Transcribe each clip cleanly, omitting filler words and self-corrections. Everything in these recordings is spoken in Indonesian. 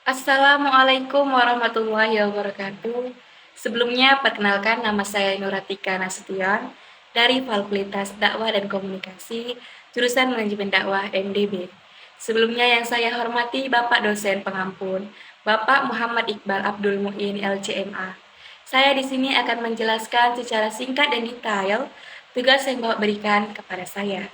Assalamualaikum warahmatullahi wabarakatuh. Sebelumnya, perkenalkan nama saya Nuratika Nasution dari Fakultas Dakwah dan Komunikasi, jurusan Manajemen Dakwah MDB. Sebelumnya yang saya hormati Bapak dosen pengampun, Bapak Muhammad Iqbal Abdul Muin LCMA. Saya di sini akan menjelaskan secara singkat dan detail tugas yang Bapak berikan kepada saya.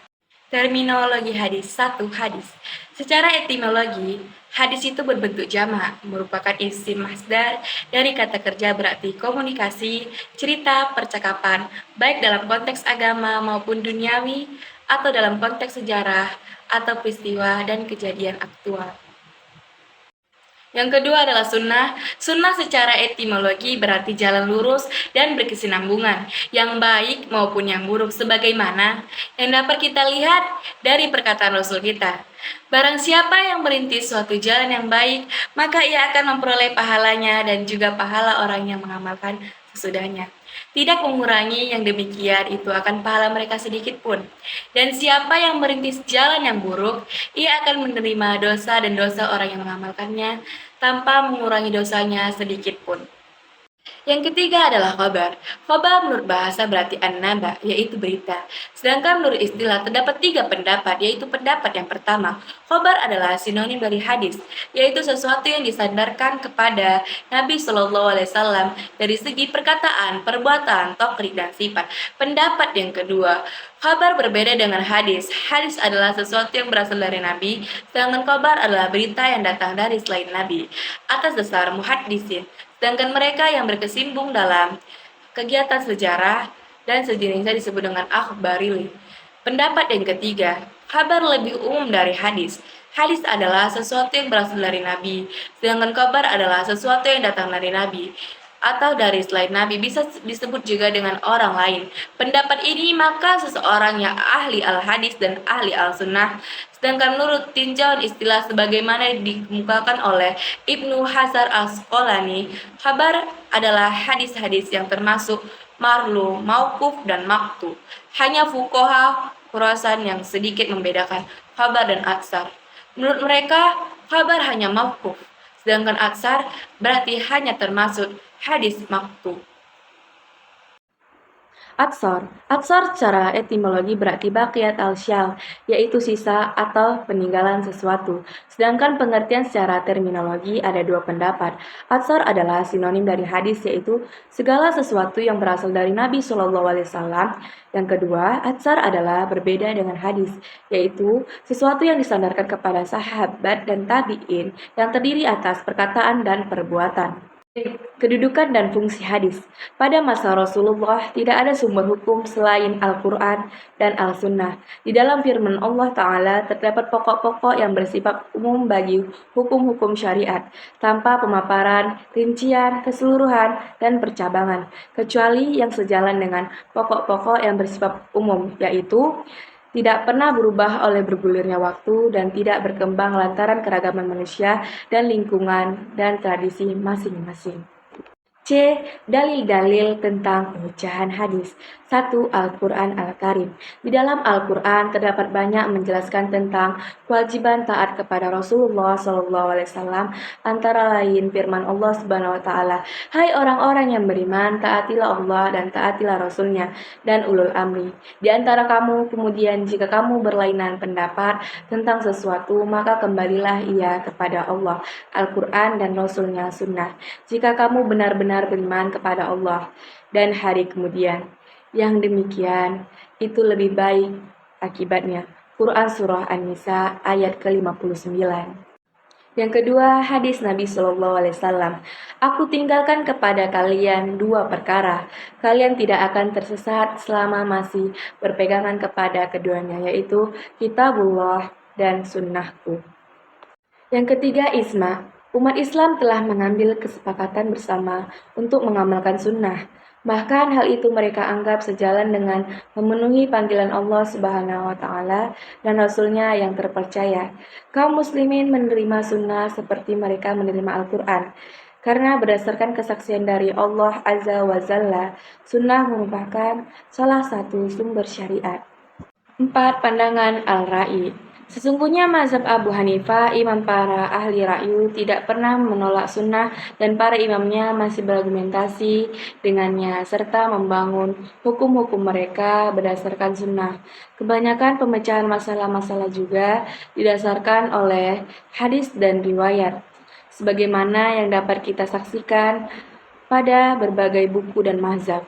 Terminologi hadis. 1. Hadis. Secara etimologi, hadis itu berbentuk jamak, merupakan isim masdar dari kata kerja berarti komunikasi, cerita, percakapan, baik dalam konteks agama maupun duniawi atau dalam konteks sejarah atau peristiwa dan kejadian aktual. Yang kedua adalah sunnah. Sunnah secara etimologi berarti jalan lurus dan berkesinambungan, yang baik maupun yang buruk, sebagaimana yang dapat kita lihat dari perkataan Rasul kita. Barang siapa yang merintis suatu jalan yang baik, maka ia akan memperoleh pahalanya dan juga pahala orang yang mengamalkan sesudahnya. Tidak mengurangi yang demikian itu akan pahala mereka sedikit pun. Dan siapa yang merintis jalan yang buruk, ia akan menerima dosa dan dosa orang yang mengamalkannya tanpa mengurangi dosanya sedikit pun. Yang ketiga adalah khobar. Khobar menurut bahasa berarti an-naba, yaitu berita. Sedangkan menurut istilah terdapat 3 pendapat, yaitu pendapat yang pertama, khobar adalah sinonim dari hadis, yaitu sesuatu yang disandarkan kepada Nabi Shallallahu Alaihi Wasallam dari segi perkataan, perbuatan, tokrik, dan sifat. Pendapat yang kedua, khabar berbeda dengan hadis. Hadis adalah sesuatu yang berasal dari Nabi, sedangkan khabar adalah berita yang datang dari selain Nabi. Atas dasar muhaddisin, sedangkan mereka yang berkesimpung dalam kegiatan sejarah dan sejenisnya disebut dengan akhbaril. Pendapat yang ketiga, kabar lebih umum dari hadis. Hadis adalah sesuatu yang berasal dari Nabi, sedangkan kabar adalah sesuatu yang datang dari Nabi atau dari selain Nabi, bisa disebut juga dengan orang lain. Pendapat ini maka seseorang yang ahli al-hadis dan ahli al-sunnah. Sedangkan menurut tinjauan istilah sebagaimana dikemukakan oleh Ibnu Hajar Asqalani, kabar adalah hadis-hadis yang termasuk marlu, mauquf, dan maktu. Hanya fuqaha Khurasan yang sedikit membedakan kabar dan atsar. Menurut mereka, kabar hanya mauquf, sedangkan atsar berarti hanya termasuk hadis maktu. Atsar secara etimologi berarti baqiyat al-syal, yaitu sisa atau peninggalan sesuatu. Sedangkan pengertian secara terminologi ada 2 pendapat. Atsar adalah sinonim dari hadis, yaitu segala sesuatu yang berasal dari Nabi Shallallahu Alaihi Wasallam. Yang kedua, atsar adalah berbeda dengan hadis, yaitu sesuatu yang disandarkan kepada sahabat dan tabi'in yang terdiri atas perkataan dan perbuatan. Kedudukan dan fungsi hadis. Pada masa Rasulullah tidak ada sumber hukum selain Al-Quran dan Al-Sunnah. Di dalam firman Allah Ta'ala terdapat pokok-pokok yang bersifat umum bagi hukum-hukum syariat, tanpa pemaparan, rincian, keseluruhan, dan percabangan, kecuali yang sejalan dengan pokok-pokok yang bersifat umum, yaitu tidak pernah berubah oleh bergulirnya waktu dan tidak berkembang lantaran keragaman manusia dan lingkungan dan tradisi masing-masing. C. Dalil-dalil tentang pemecahan hadis. 1. Al-Quran Al-Karim. Di dalam Al-Quran terdapat banyak menjelaskan tentang kewajiban taat kepada Rasulullah SAW, antara lain firman Allah Subhanahu wa taala, "Hai orang-orang yang beriman, taatilah Allah dan taatilah Rasulnya dan ulul amri di antara kamu, kemudian jika kamu berlainan pendapat tentang sesuatu, maka kembalilah ia kepada Allah, Al-Quran dan Rasulnya Sunnah. Jika kamu benar-benar beriman kepada Allah dan hari kemudian, yang demikian itu lebih baik akibatnya." Quran Surah An-Nisa ayat ke-59. Yang kedua, hadis Nabi Shallallahu Alaihi Wasallam. Aku tinggalkan kepada kalian 2 perkara. Kalian tidak akan tersesat selama masih berpegangan kepada keduanya, yaitu kitabullah dan sunnahku. Yang ketiga, isma. Umat Islam telah mengambil kesepakatan bersama untuk mengamalkan sunnah. Bahkan hal itu mereka anggap sejalan dengan memenuhi panggilan Allah Subhanahu wa taala dan Rasulnya yang terpercaya. Kaum muslimin menerima sunnah seperti mereka menerima Al-Quran. Karena berdasarkan kesaksian dari Allah Azza wa Jalla, sunnah merupakan salah satu sumber syariat. 4. Pandangan Al-Ra'i. Sesungguhnya mazhab Abu Hanifah, imam para ahli ra'yu, tidak pernah menolak sunnah dan para imamnya masih berargumentasi dengannya, serta membangun hukum-hukum mereka berdasarkan sunnah. Kebanyakan pemecahan masalah-masalah juga didasarkan oleh hadis dan riwayat, sebagaimana yang dapat kita saksikan pada berbagai buku dan mazhab.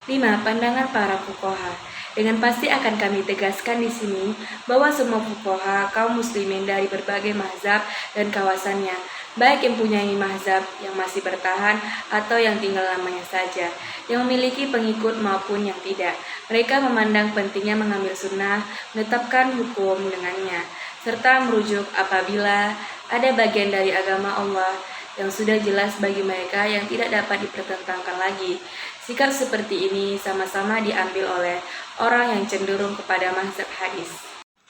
5. Pandangan para fuqaha. Dengan pasti akan kami tegaskan di sini bahwa semua fuqaha kaum muslimin dari berbagai mazhab dan kawasannya, baik yang punya mazhab yang masih bertahan atau yang tinggal lamanya saja, yang memiliki pengikut maupun yang tidak, mereka memandang pentingnya mengambil sunnah, menetapkan hukum dengannya, serta merujuk apabila ada bagian dari agama Allah yang sudah jelas bagi mereka yang tidak dapat dipertentangkan lagi. Sikap seperti ini sama-sama diambil oleh orang yang cenderung kepada mazhab hadis.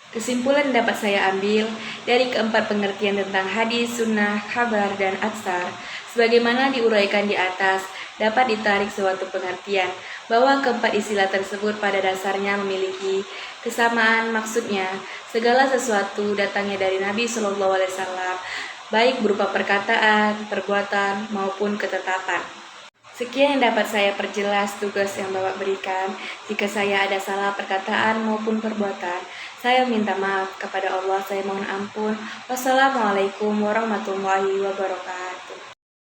Kesimpulan dapat saya ambil dari keempat pengertian tentang hadis, sunnah, khabar, dan atsar, sebagaimana diuraikan di atas, dapat ditarik suatu pengertian bahwa keempat istilah tersebut pada dasarnya memiliki kesamaan, maksudnya segala sesuatu datangnya dari Nabi Shallallahu Alaihi Wasallam, baik berupa perkataan, perbuatan, maupun ketetapan. Sekian yang dapat saya perjelas tugas yang Bapak berikan. Jika saya ada salah perkataan maupun perbuatan, saya minta maaf kepada Allah, saya mohon ampun. Wassalamualaikum warahmatullahi wabarakatuh.